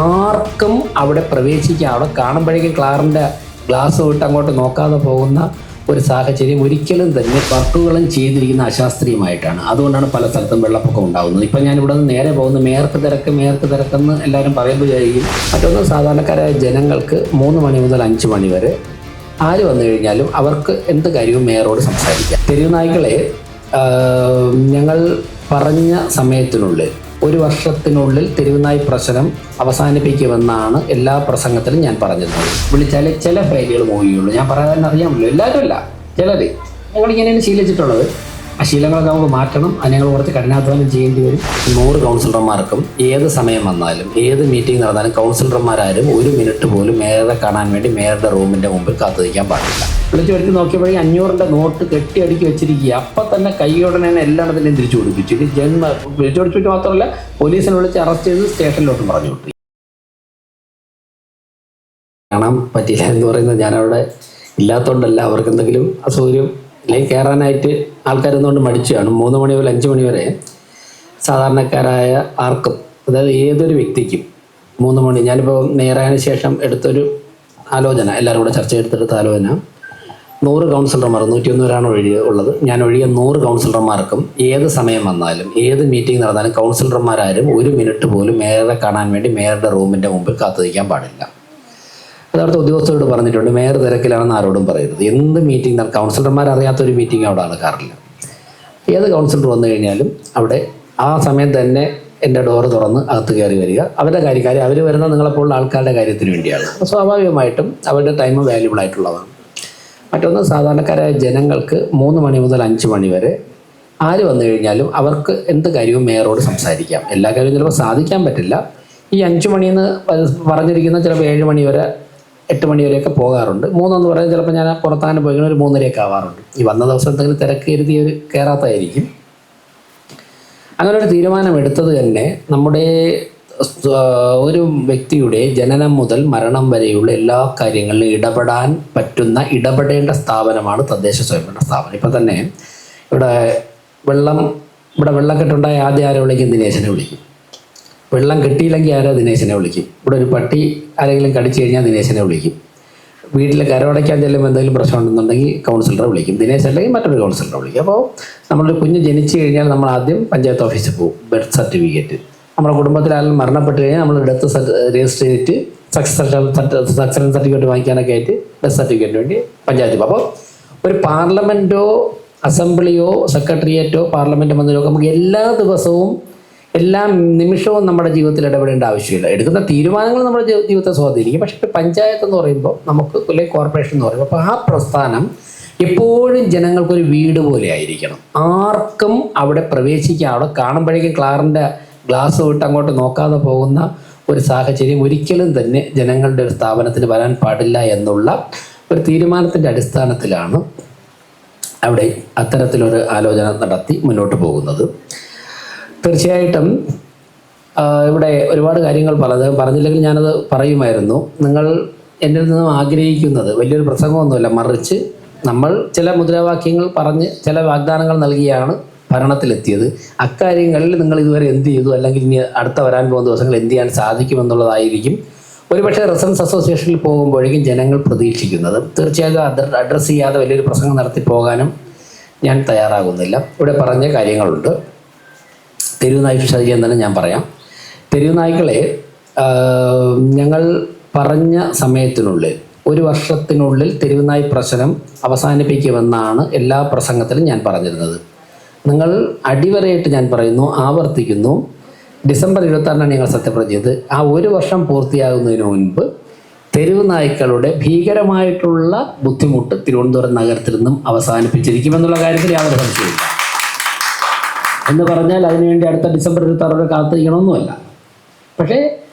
ആർക്കും അവിടെ പ്രവേശിക്കാം. അവിടെ കാണുമ്പോഴേക്കും ഗ്ലാസ് വിട്ട് അങ്ങോട്ട് നോക്കാതെ പോകുന്ന ഒരു സാഹചര്യം ഒരിക്കലും തന്നെ വർക്കുകളും ചെയ്തിരിക്കുന്ന അശാസ്ത്രീയമായിട്ടാണ്. അതുകൊണ്ടാണ് പല സ്ഥലത്തും വെള്ളപ്പൊക്കം ഉണ്ടാകുന്നത്. ഇപ്പം ഞാനിവിടെ നിന്ന് നേരെ പോകുന്ന മേയർക്ക് തിരക്കെന്ന് എല്ലാവരും പറയുമ്പോഴായിരിക്കും. മറ്റൊന്ന്, സാധാരണക്കാരായ ജനങ്ങൾക്ക് 3 മണി മുതൽ 5 മണി വരെ ആര് വന്നു കഴിഞ്ഞാലും അവർക്ക് എന്ത് കാര്യവും മേയറോട് സംസാരിക്കാം. തെരുവ് നായ്ക്കളെ ഞങ്ങൾ പറഞ്ഞ സമയത്തിനുള്ളിൽ 1 വർഷത്തിനുള്ളിൽ തെരുവുനായി പ്രശ്നം അവസാനിപ്പിക്കുമെന്നാണ് എല്ലാ പ്രസംഗത്തിലും ഞാൻ പറഞ്ഞിരുന്നത്. വിളിച്ചാൽ ചില ഫയലുകൾ പോവുകയുള്ളൂ. ഞാൻ പറയാൻ അറിയാമല്ലോ, എല്ലാവരും അല്ല, ചിലർ. ഞങ്ങളിങ്ങനെയാണ് ശീലിച്ചിട്ടുള്ളത്. ആ ശീലങ്ങളൊക്കെ നമുക്ക് മാറ്റണം. അത് ഞങ്ങൾ കുറച്ച് കഠിനാധ്വാനം ചെയ്യേണ്ടി വരും. 100 കൗൺസിലർമാർക്കും ഏത് സമയം വന്നാലും ഏത് മീറ്റിംഗ് നടന്നാലും കൗൺസിലർമാരും 1 മിനിറ്റ് പോലും മേയറെ കാണാൻ വേണ്ടി മേയറുടെ റൂമിൻ്റെ മുമ്പിൽ കാത്തിരിക്കാൻ പാടില്ല. വിളിച്ചു വരുത്തി നോക്കിയപ്പോഴേ 500-ൻ്റെ നോട്ട് കെട്ടി അടുക്കി വെച്ചിരിക്കുക. അപ്പം തന്നെ കൈയോടനെ എല്ലായിടത്തിനെയും തിരിച്ചു കൊടുപ്പിച്ചു. ഇത് വിളിച്ചു കൊടുപ്പിച്ചിട്ട് മാത്രമല്ല, പോലീസിനെ വിളിച്ച് അറസ്റ്റ് ചെയ്ത് സ്റ്റേഷനിലോട്ട് പറഞ്ഞു വിട്ടു. കാണാൻ പറ്റില്ല എന്ന് പറയുന്നത് ഞാനവിടെ ഇല്ലാത്തതുകൊണ്ടല്ല, അവർക്ക് എന്തെങ്കിലും അസൗകര്യം അല്ലെങ്കിൽ കയറാനായിട്ട് ആൾക്കാരെന്നുകൊണ്ട് മടിച്ചാണ്. 3 മണി മുതൽ 5 മണി വരെ സാധാരണക്കാരായ ആർക്കും, അതായത് ഏതൊരു വ്യക്തിക്കും 3 മണി, ഞാനിപ്പോൾ നേരായതിനു ശേഷം എടുത്തൊരു ആലോചന, എല്ലാവരും കൂടെ ചർച്ച എടുത്തെടുത്ത ആലോചന, 100 കൗൺസിലർമാർ, 101 ഉള്ളത്, ഞാൻ ഒഴികെ 100 കൗൺസിലർമാർക്കും ഏത് സമയം വന്നാലും ഏത് മീറ്റിംഗ് നടന്നാലും കൗൺസിലർമാരും 1 മിനിറ്റ് പോലും മേയറെ കാണാൻ വേണ്ടി മേയറുടെ റൂമിൻ്റെ മുമ്പിൽ കാത്തിരിക്കാൻ പാടില്ല. യഥാർത്ഥ ഉദ്യോഗസ്ഥരോട് പറഞ്ഞിട്ടുണ്ട്, മേയർ തിരക്കിലാണെന്ന് ആരോടും പറയരുത്. എന്ത് മീറ്റിംഗ്, കൗൺസിലർമാർ അറിയാത്തൊരു മീറ്റിംഗ് അവിടെ നടക്കാറില്ല. ഏത് കൗൺസിലർ വന്നു കഴിഞ്ഞാലും അവിടെ ആ സമയം തന്നെ എൻ്റെ ഡോറ് തുറന്ന് അകത്ത് കയറി വരിക. അവരുടെ കാര്യം അവർ വരുന്ന നിങ്ങളെപ്പോലുള്ള ആൾക്കാരുടെ കാര്യത്തിന് വേണ്ടിയാണ്. അപ്പോൾ സ്വാഭാവികമായിട്ടും അവരുടെ ടൈം വാല്യുബിൾ ആയിട്ടുള്ളതാണ്. മറ്റൊന്ന്, സാധാരണക്കാരായ ജനങ്ങൾക്ക് 3 മണി മുതൽ 5 മണി വരെ ആര് വന്നു കഴിഞ്ഞാലും അവർക്ക് എന്ത് കാര്യവും മേയറോട് സംസാരിക്കാം. എല്ലാ കാര്യവും ചിലപ്പോൾ സാധിക്കാൻ പറ്റില്ല. ഈ 5 മണിയെന്ന് പറഞ്ഞിരിക്കുന്ന ചിലപ്പോൾ 7 മണി വരെ 8 മണി വരെയൊക്കെ പോകാറുണ്ട്. 3 എന്ന് പറയുന്നത് ചിലപ്പോൾ ഞാൻ പുറത്താനും പോയി ഒരു 3:30 ആവാറുണ്ട്. ഈ വന്ന ദിവസം എന്തെങ്കിലും തിരക്ക് കരുതി ഒരു കയറാത്തതായിരിക്കും. അങ്ങനെ ഒരു തീരുമാനമെടുത്തത് തന്നെ നമ്മുടെ ഒരു വ്യക്തിയുടെ ജനനം മുതൽ മരണം വരെയുള്ള എല്ലാ കാര്യങ്ങളിലും ഇടപെടേണ്ട സ്ഥാപനമാണ് തദ്ദേശ സ്വയംഭരണ സ്ഥാപനം. ഇപ്പം തന്നെ ഇവിടെ വെള്ളക്കെട്ടുണ്ടായ ആദ്യം ആരെ വിളിക്കും? ദിനേശനെ വിളിക്കും. വെള്ളം കിട്ടിയില്ലെങ്കിൽ ആരോ ദിനേശനെ വിളിക്കും. ഇവിടെ ഒരു പട്ടി ആരെങ്കിലും കടിച്ചു കഴിഞ്ഞാൽ ദിനേശനെ വിളിക്കും. വീട്ടിൽ കരമടയ്ക്കാൻ ചെല്ലുമ്പോൾ എന്തെങ്കിലും പ്രശ്നം ഉണ്ടെന്നുണ്ടെങ്കിൽ കൗൺസിലറെ വിളിക്കും. ദിനേശ് അല്ലെങ്കിൽ മറ്റൊരു കൗൺസിലറെ വിളിക്കും. അപ്പോൾ നമ്മളൊരു കുഞ്ഞ് ജനിച്ചു കഴിഞ്ഞാൽ നമ്മൾ ആദ്യം പഞ്ചായത്ത് ഓഫീസിൽ പോകും. ബർത്ത് സർട്ടിഫിക്കറ്റ്, നമ്മുടെ കുടുംബത്തിൽ ആരെങ്കിലും മരണപ്പെട്ട് കഴിഞ്ഞാൽ നമ്മൾ ഡെത്ത് രജിസ്റ്റർ ചെയ്തിട്ട് സക്സസ് സർട്ടിഫിക്കറ്റ് വാങ്ങിക്കാനൊക്കെ ആയിട്ട് ഡെത്ത് സർട്ടിഫിക്കറ്റിന് വേണ്ടി പഞ്ചായത്തിൽ പോകും. അപ്പോൾ ഒരു പാർലമെൻറ്റോ അസംബ്ലിയോ സെക്രട്ടേറിയറ്റോ പാർലമെൻറ്റ് മന്ദിരമോ നമുക്ക് എല്ലാ ദിവസവും എല്ലാ നിമിഷവും നമ്മുടെ ജീവിതത്തിൽ ഇടപെടേണ്ട ആവശ്യമില്ല. എടുക്കുന്ന തീരുമാനങ്ങൾ നമ്മുടെ ജീവിതത്തെ സ്വാധീനിക്കും. പക്ഷേ പഞ്ചായത്ത് എന്ന് പറയുമ്പോൾ നമുക്ക്, അല്ലെങ്കിൽ കോർപ്പറേഷൻ എന്ന് പറയുമ്പോൾ, അപ്പോൾ ആ പ്രസ്ഥാനം എപ്പോഴും ജനങ്ങൾക്കൊരു വീട് പോലെ ആയിരിക്കണം. ആർക്കും അവിടെ പ്രവേശിക്കാം. അവിടെ കാണുമ്പോഴേക്കും ഗ്ലാസ് വിട്ട് അങ്ങോട്ട് നോക്കാതെ പോകുന്ന ഒരു സാഹചര്യം ഒരിക്കലും തന്നെ ജനങ്ങളുടെ ഒരു സ്ഥാപനത്തിന് വരാൻ പാടില്ല എന്നുള്ള ഒരു തീരുമാനത്തിൻ്റെ അടിസ്ഥാനത്തിലാണ് അവിടെ അത്തരത്തിലൊരു ആലോചന നടത്തി മുന്നോട്ട് പോകുന്നത്. തീർച്ചയായിട്ടും ഇവിടെ ഒരുപാട് കാര്യങ്ങൾ പറഞ്ഞില്ലെങ്കിൽ ഞാനത് പറയുമായിരുന്നു. നിങ്ങൾ എന്നിൽ നിന്നും ആഗ്രഹിക്കുന്നത് വലിയൊരു പ്രസംഗമൊന്നുമില്ല, മറിച്ച് നമ്മൾ ചില മുദ്രാവാക്യങ്ങൾ പറഞ്ഞ് ചില വാഗ്ദാനങ്ങൾ നൽകിയാണ് ഭരണത്തിലെത്തിയത്. അക്കാര്യങ്ങളിൽ നിങ്ങൾ ഇതുവരെ എന്ത് ചെയ്തു, അല്ലെങ്കിൽ ഇനി അടുത്ത വരാൻ പോകുന്ന ദിവസങ്ങൾ എന്ത് ചെയ്യാൻ സാധിക്കുമെന്നുള്ളതായിരിക്കും ഒരുപക്ഷെ റെസിഡൻസ് അസോസിയേഷനിൽ പോകുമ്പോഴേക്കും ജനങ്ങൾ പ്രതീക്ഷിക്കുന്നത്. തീർച്ചയായും അഡ്രസ്സ് ചെയ്യാതെ വലിയൊരു പ്രസംഗം നടത്തി പോകാനും ഞാൻ തയ്യാറാകുന്നില്ല. ഇവിടെ പറഞ്ഞ കാര്യങ്ങളുണ്ട്. തെരുവുനായ് വിഷയം തന്നെ ഞാൻ പറയാം. തെരുവുനായ്ക്കളെ ഞങ്ങൾ പറഞ്ഞ സമയത്തിനുള്ളിൽ 1 വർഷത്തിനുള്ളിൽ തെരുവുനായ് പ്രശ്നം അവസാനിപ്പിക്കുമെന്നാണ് എല്ലാ പ്രസംഗത്തിലും ഞാൻ പറഞ്ഞിരുന്നത്. നിങ്ങൾ അടിവരയിട്ട് ഞാൻ പറയുന്നു, ആവർത്തിക്കുന്നു, ഡിസംബർ 26-നാണ് ഞങ്ങൾ സത്യപ്രതിജ്ഞ ചെയ്തത്. ആ 1 വർഷം പൂർത്തിയാകുന്നതിന് മുൻപ് തെരുവുനായ്ക്കളുടെ ഭീകരമായിട്ടുള്ള ബുദ്ധിമുട്ട് തിരുവനന്തപുരം നഗരത്തിൽ നിന്നും അവസാനിപ്പിച്ചിരിക്കുമെന്നുള്ള കാര്യത്തിൽ യാതൊരു സംശയമില്ല. എന്ന് പറഞ്ഞാൽ അതിനുവേണ്ടി അടുത്ത ഡിസംബർ 26 കാത്തിരിക്കണമെന്നുമല്ല. പക്ഷേ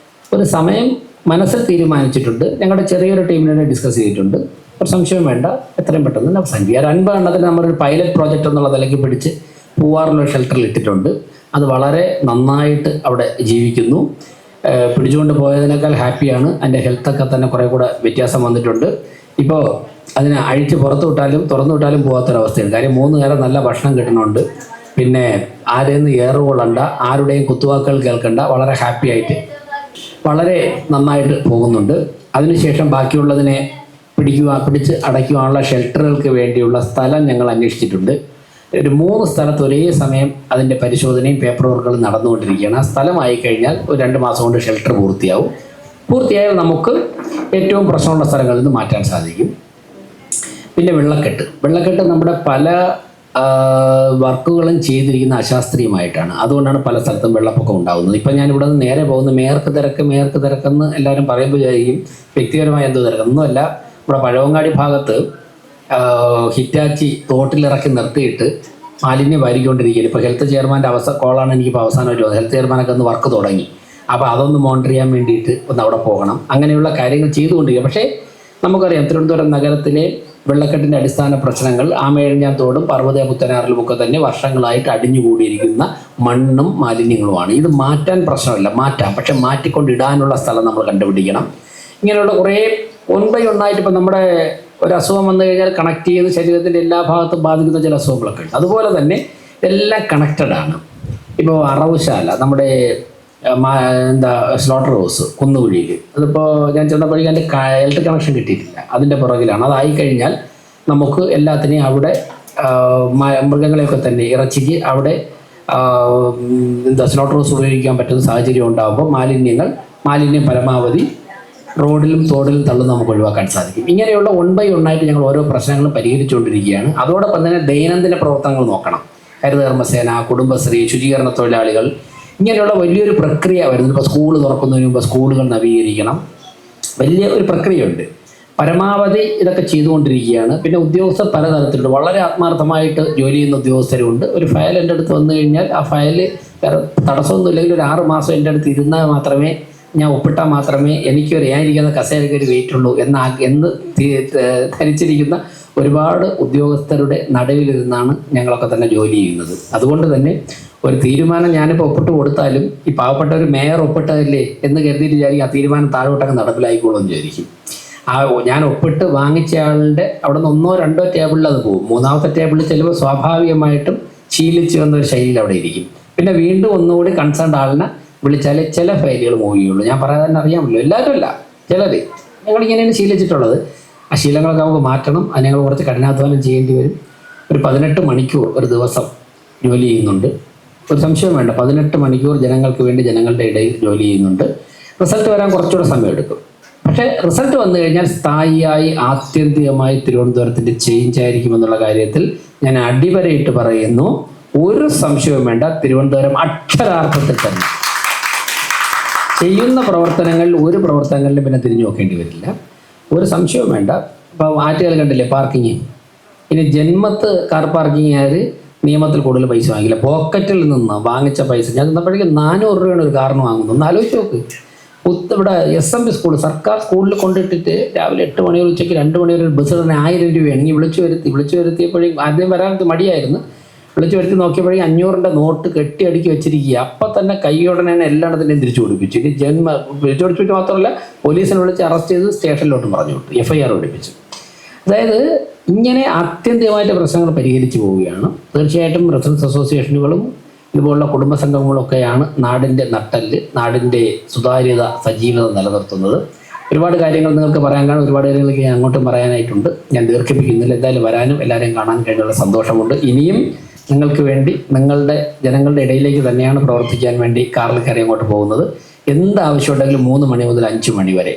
ഒരു സമയം മനസ്സിൽ തീരുമാനിച്ചിട്ടുണ്ട്. ഞങ്ങളുടെ ചെറിയൊരു ടീമിനെ ഡിസ്കസ് ചെയ്തിട്ടുണ്ട്. ഒരു സംശയം വേണ്ട, എത്രയും പെട്ടെന്ന് തന്നെ അവസാനിപ്പിക്കുക. 50 എണ്ണത്തിന് നമ്മളൊരു പൈലറ്റ് പ്രോജക്റ്റ് എന്നുള്ള നിലയ്ക്ക് പിടിച്ച് പൂവാറിലൊരു ഷെൽട്ടറിൽ ഇട്ടിട്ടുണ്ട്. അത് വളരെ നന്നായിട്ട് അവിടെ ജീവിക്കുന്നു. പിടിച്ചുകൊണ്ട് പോയതിനേക്കാൾ ഹാപ്പിയാണ്. അതിൻ്റെ ഹെൽത്തൊക്കെ തന്നെ കുറേ കൂടെ വ്യത്യാസം വന്നിട്ടുണ്ട്. ഇപ്പോൾ അതിനെ അഴിച്ച് പുറത്തു വിട്ടാലും തുറന്നു വിട്ടാലും പോകാത്തൊരവസ്ഥയാണ്. കാര്യം 3 നേരം നല്ല ഭക്ഷണം കിട്ടുന്നുണ്ട്. പിന്നെ ആരെയും ഏറുകൊള്ളണ്ട, ആരുടെയും കുത്തുവാക്കുകൾ കേൾക്കണ്ട, വളരെ ഹാപ്പി ആയിട്ട് വളരെ നന്നായിട്ട് പോകുന്നുണ്ട്. അതിനുശേഷം ബാക്കിയുള്ളതിനെ പിടിച്ച് അടയ്ക്കുവാനുള്ള ഷെൽട്ടറുകൾക്ക് വേണ്ടിയുള്ള സ്ഥലം ഞങ്ങൾ അന്വേഷിച്ചിട്ടുണ്ട്. ഒരു 3 സ്ഥലത്ത് ഒരേ സമയം അതിൻ്റെ പരിശോധനയും പേപ്പർ വർക്കുകളും നടന്നുകൊണ്ടിരിക്കുകയാണ്. ആ സ്ഥലമായി കഴിഞ്ഞാൽ ഒരു 2 മാസം കൊണ്ട് ഷെൽട്ടർ പൂർത്തിയായാൽ നമുക്ക് ഏറ്റവും പ്രശ്നമുള്ള സ്ഥലങ്ങളിൽ നിന്ന് മാറ്റാൻ സാധിക്കും. പിന്നെ വെള്ളക്കെട്ട് നമ്മുടെ പല വർക്കുകളും ചെയ്തിരിക്കുന്ന അശാസ്ത്രീയമായിട്ടാണ്. അതുകൊണ്ടാണ് പല സ്ഥലത്തും വെള്ളപ്പൊക്കം ഉണ്ടാകുന്നത്. ഇപ്പം ഞാനിവിടെ നിന്ന് നേരെ പോകുന്ന മേർക്ക് തിരക്കെന്ന് എല്ലാവരും പറയുമ്പോൾ വിചാരിക്കും വ്യക്തിപരമായ എന്തോ തിരക്കൊന്നുമല്ല. ഇവിടെ പഴവങ്ങാടി ഭാഗത്ത് ഹിറ്റാച്ചി തോട്ടിലിറക്കി നിർത്തിയിട്ട് മാലിന്യം വാരിക്കൊണ്ടിരിക്കുകയാണ്. ഇപ്പോൾ ഹെൽത്ത് ചെയർമാൻ്റെ കോളാണ് എനിക്കിപ്പോൾ അവസാനമായിട്ട് വന്നത്. ഹെൽത്ത് ചെയർമാനൊക്കെ ഒന്ന് വർക്ക് തുടങ്ങി. അപ്പോൾ അതൊന്ന് മോണിറ്റർ ചെയ്യാൻ വേണ്ടിയിട്ട് ഒന്ന് അവിടെ പോകണം. അങ്ങനെയുള്ള കാര്യങ്ങൾ ചെയ്തുകൊണ്ടിരിക്കുക. പക്ഷേ നമുക്കറിയാം തിരുവനന്തപുരം നഗരത്തിലെ വെള്ളക്കെട്ടിൻ്റെ അടിസ്ഥാന പ്രശ്നങ്ങൾ ആമയിഴഞ്ഞാൻ തോടും പർവ്വത പുത്തനാറിലുമൊക്കെ തന്നെ വർഷങ്ങളായിട്ട് അടിഞ്ഞുകൂടിയിരിക്കുന്ന മണ്ണും മാലിന്യങ്ങളുമാണ്. ഇത് മാറ്റാൻ പ്രശ്നമില്ല, മാറ്റാം. പക്ഷെ മാറ്റിക്കൊണ്ടിടാനുള്ള സ്ഥലം നമ്മൾ കണ്ടുപിടിക്കണം. ഇങ്ങനെയുള്ള കുറേ ഒന്നായിട്ട് ഇപ്പം നമ്മുടെ ഒരു അസുഖം വന്നു കഴിഞ്ഞാൽ കണക്ട് ചെയ്ത് ശരീരത്തിൻ്റെ എല്ലാ ഭാഗത്തും ബാധിക്കുന്ന ചില അസുഖങ്ങളൊക്കെ ഉണ്ട്. അതുപോലെ തന്നെ എല്ലാം കണക്റ്റഡാണ്. ഇപ്പോൾ അറവുശാല, നമ്മുടെ സ്ലോട്ടർ ഹൗസ് കുന്നുകുഴിയിൽ, അതിപ്പോൾ ഞാൻ ചെന്നപ്പോഴേക്കും എൻ്റെ ഇലക്ട്രിക് കണക്ഷൻ കിട്ടിയിട്ടില്ല. അതിൻ്റെ പുറകിലാണ്. അതായി കഴിഞ്ഞാൽ നമുക്ക് എല്ലാത്തിനെയും അവിടെ മൃഗങ്ങളെയൊക്കെ തന്നെ ഇറച്ചിക്ക് അവിടെ സ്ലോട്ടർ ഹൗസ് ഉപയോഗിക്കാൻ പറ്റുന്ന സാഹചര്യം ഉണ്ടാകുമ്പോൾ മാലിന്യം പരമാവധി റോഡിലും തോടിലും തള്ളും നമുക്ക് ഒഴിവാക്കാൻ സാധിക്കും. ഇങ്ങനെയുള്ള 1 by 1 ആയിട്ട് ഞങ്ങൾ ഓരോ പ്രശ്നങ്ങളും പരിഹരിച്ചുകൊണ്ടിരിക്കുകയാണ്. അതോടൊപ്പം തന്നെ ദൈനംദിന പ്രവർത്തനങ്ങൾ നോക്കണം. ഹരിതകർമ്മസേന, കുടുംബശ്രീ, ശുചീകരണ തൊഴിലാളികൾ, ഇങ്ങനെയുള്ള വലിയൊരു പ്രക്രിയ വരുന്നത്. ഇപ്പോൾ സ്കൂൾ തുറക്കുന്നതിന് മുമ്പ് സ്കൂളുകൾ നവീകരിക്കണം. വലിയ ഒരു പ്രക്രിയയുണ്ട്. പരമാവധി ഇതൊക്കെ ചെയ്തുകൊണ്ടിരിക്കുകയാണ്. പിന്നെ ഉദ്യോഗസ്ഥർ പലതരത്തിലുണ്ട്. വളരെ ആത്മാർത്ഥമായിട്ട് ജോലി ചെയ്യുന്ന ഉദ്യോഗസ്ഥരുണ്ട്. ഒരു ഫയൽ എൻ്റെ അടുത്ത് വന്നു കഴിഞ്ഞാൽ ആ ഫയൽ തടസ്സമൊന്നും ഇല്ലെങ്കിൽ ഒരു 6 മാസം എൻ്റെ അടുത്ത് ഇരുന്നാൽ മാത്രമേ, ഞാൻ ഒപ്പിട്ടാൽ മാത്രമേ എനിക്കൊരു ഞാനിരിക്കുന്ന കസേരയ്ക്ക് ഒരു വെയിറ്റ് ഉള്ളൂ എന്ന് ധരിച്ചിരിക്കുന്ന ഒരുപാട് ഉദ്യോഗസ്ഥരുടെ നടുവിലിരുന്നാണ് ഞങ്ങളൊക്കെ തന്നെ ജോലി ചെയ്യുന്നത്. അതുകൊണ്ട് തന്നെ ഒരു തീരുമാനം ഞാനിപ്പോൾ ഒപ്പിട്ട് കൊടുത്താലും ഈ പാവപ്പെട്ട ഒരു മേയർ ഒപ്പിട്ടതല്ലേ എന്ന് കരുതിയിട്ട് വിചാരിക്കും ആ തീരുമാനം താഴോട്ടൊക്കെ നടപ്പിലായിക്കോളും വിചാരിക്കും. ഞാൻ ഒപ്പിട്ട് വാങ്ങിച്ച ആളുടെ അവിടെ നിന്ന് 1 or 2 ടേബിളിൽ അത് പോകും. 3ാമത്തെ ടേബിളിൽ ചെല്ലുമ്പോൾ സ്വാഭാവികമായിട്ടും ശീലിച്ച് വന്നൊരു ശൈലിയിൽ അവിടെ ഇരിക്കും. പിന്നെ വീണ്ടും ഒന്നുകൂടി കൺസേൺഡ് ആളിനെ വിളിച്ചാലേ ചില ഫയലുകൾ മൂവ് ചെയ്യുള്ളൂ. ഞാൻ പറയാൻ തന്നെ അറിയാമല്ലോ, എല്ലാവരും അല്ല, ചിലർ. ഞങ്ങളിങ്ങനെയാണ് ശീലിച്ചിട്ടുള്ളത്. ആ ശീലങ്ങളൊക്കെ നമുക്ക് മാറ്റണം. അത് ഞങ്ങൾ കുറച്ച് കഠിനാധ്വാനം ചെയ്യേണ്ടി വരും. ഒരു 18 മണിക്കൂർ ഒരു ദിവസം ജോലി ചെയ്യുന്നുണ്ട്. ഒരു സംശയം വേണ്ട, 18 മണിക്കൂർ ജനങ്ങൾക്ക് വേണ്ടി ജനങ്ങളുടെ ഇടയിൽ ജോലി ചെയ്യുന്നുണ്ട്. റിസൾട്ട് വരാൻ കുറച്ചുകൂടെ സമയമെടുക്കും. പക്ഷേ റിസൾട്ട് വന്നു കഴിഞ്ഞാൽ സ്ഥായിയായി ആത്യന്തികമായി തിരുവനന്തപുരത്തിൻ്റെ ചേഞ്ച് ആയിരിക്കുമെന്നുള്ള കാര്യത്തിൽ ഞാൻ അടിവരയിട്ട് പറയുന്നു. ഒരു സംശയവും വേണ്ട. തിരുവനന്തപുരം അക്ഷരാർത്ഥത്തിൽ തന്നെ ചെയ്യുന്ന ഒരു പ്രവർത്തനങ്ങളിലും പിന്നെ തിരിഞ്ഞു നോക്കേണ്ടി വരില്ല. ഒരു സംശയവും വേണ്ട. ഇപ്പോൾ ആറ്റുകൾ കണ്ടില്ലേ പാർക്കിങ്. ഇനി ജന്മത്ത് കാർ പാർക്കിങ് ആയാൽ നിയമത്തിൽ കൂടുതൽ പൈസ വാങ്ങില്ല. പോക്കറ്റിൽ നിന്ന് വാങ്ങിച്ച പൈസ ഞാൻ തന്നപ്പോഴേക്കും 400 രൂപയാണ് ഒരു കാറിന് വാങ്ങുന്നത്. ഒന്ന് ആലോചിച്ച് നോക്ക്. ഇവിടെ SMB സ്കൂൾ, സർക്കാർ സ്കൂളിൽ കൊണ്ടിട്ടിട്ട് രാവിലെ 8 മണി ഉച്ചയ്ക്ക് 2 മണി വരെ ബസ് തന്നെ 1000 രൂപയാണെങ്കിൽ വിളിച്ചു വരുത്തിയപ്പോഴേക്കും ആദ്യം വരാനത്ത് മടിയായിരുന്നു. വിളിച്ചു വരുത്തി നോക്കിയപ്പോഴേക്കും 500 നോട്ട് കെട്ടി അടുക്കി വെച്ചിരിക്കുക. അപ്പം തന്നെ കൈയോടനെ എല്ലായിടത്തിൻ്റെയും തിരിച്ചു കൊടുപ്പിച്ചു. ഇനി തിരിച്ചു കൊടുപ്പിച്ചിട്ട് മാത്രമല്ല, പോലീസിനെ വിളിച്ച് അറസ്റ്റ് ചെയ്ത് സ്റ്റേഷനിലോട്ടും പറഞ്ഞു വിട്ടു, FIR പഠിപ്പിച്ചു. അതായത് ഇങ്ങനെ ആത്യന്തികമായിട്ട് പ്രശ്നങ്ങൾ പരിഹരിച്ചു പോവുകയാണ്. തീർച്ചയായിട്ടും റെസിഡൻസ് അസോസിയേഷനുകളും ഇതുപോലുള്ള കുടുംബ സംഘങ്ങളൊക്കെയാണ് നാടിൻ്റെ നട്ടെല്ല്, നാടിൻ്റെ സുതാര്യത, സജീവത നിലനിർത്തുന്നത്. ഒരുപാട് കാര്യങ്ങൾ നിങ്ങൾക്ക് പറയാൻ കാണും. ഒരുപാട് കാര്യങ്ങളൊക്കെ ഞാൻ അങ്ങോട്ടും പറയാനായിട്ടുണ്ട്. ഞാൻ ദീർഘിപ്പിക്കുന്നില്ല. എന്തായാലും വരാനും എല്ലാവരെയും കാണാൻ കഴിഞ്ഞുള്ള സന്തോഷമുണ്ട്. ഇനിയും നിങ്ങൾക്ക് വേണ്ടി ജനങ്ങളുടെ ഇടയിലേക്ക് തന്നെയാണ് പ്രവർത്തിക്കാൻ വേണ്ടി കാറിൽ കയറി അങ്ങോട്ട് പോകുന്നത്. എന്ത് ആവശ്യമുണ്ടെങ്കിലും 3 മണി മുതൽ 5 മണി വരെ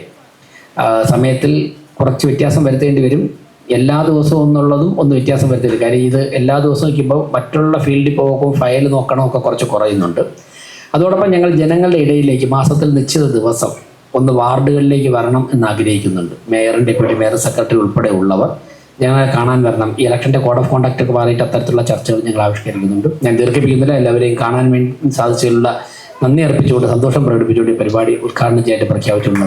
സമയത്തിൽ കുറച്ച് വ്യത്യാസം വരുത്തേണ്ടി വരും. എല്ലാ ദിവസവും ഒന്ന് വ്യത്യാസം വരുത്തേണ്ടി. കാര്യം ഇത് എല്ലാ ദിവസവും വയ്ക്കുമ്പോൾ മറ്റുള്ള ഫീൽഡിൽ പോകുമ്പോൾ ഫയൽ നോക്കണമൊക്കെ കുറച്ച് കുറയുന്നുണ്ട്. അതോടൊപ്പം ഞങ്ങൾ ജനങ്ങളുടെ ഇടയിലേക്ക് മാസത്തിൽ നിശ്ചിത ദിവസം ഒന്ന് വാർഡുകളിലേക്ക് വരണം എന്ന് ആഗ്രഹിക്കുന്നുണ്ട്. മേയറിൻ്റെ ഡെപ്യൂട്ടി മേയർ, സെക്രട്ടറി ഉൾപ്പെടെ ഉള്ളവർ ഞങ്ങളെ കാണാൻ വരണം. ഈ ഇലക്ഷൻ്റെ കോഡ് ഓഫ് കോണ്ടക്റ്റ് ഒക്കെ മാറിയിട്ട് അത്തരത്തിലുള്ള ചർച്ചകൾ ഞങ്ങൾ ആവിഷ്കരിക്കുന്നുണ്ട്. ഞാൻ ദീർഘിപ്പിക്കുന്നില്ല. എല്ലാവരെയും കാണാൻ വേണ്ടി സാധിച്ചുള്ള നന്ദി അർപ്പിച്ചുകൊണ്ട്, സന്തോഷം പ്രകടിപ്പിച്ചുകൊണ്ട് ഈ പരിപാടി ഉദ്ഘാടനം ചെയ്യാനായിട്ട് പ്രഖ്യാപിച്ചുകൊണ്ട്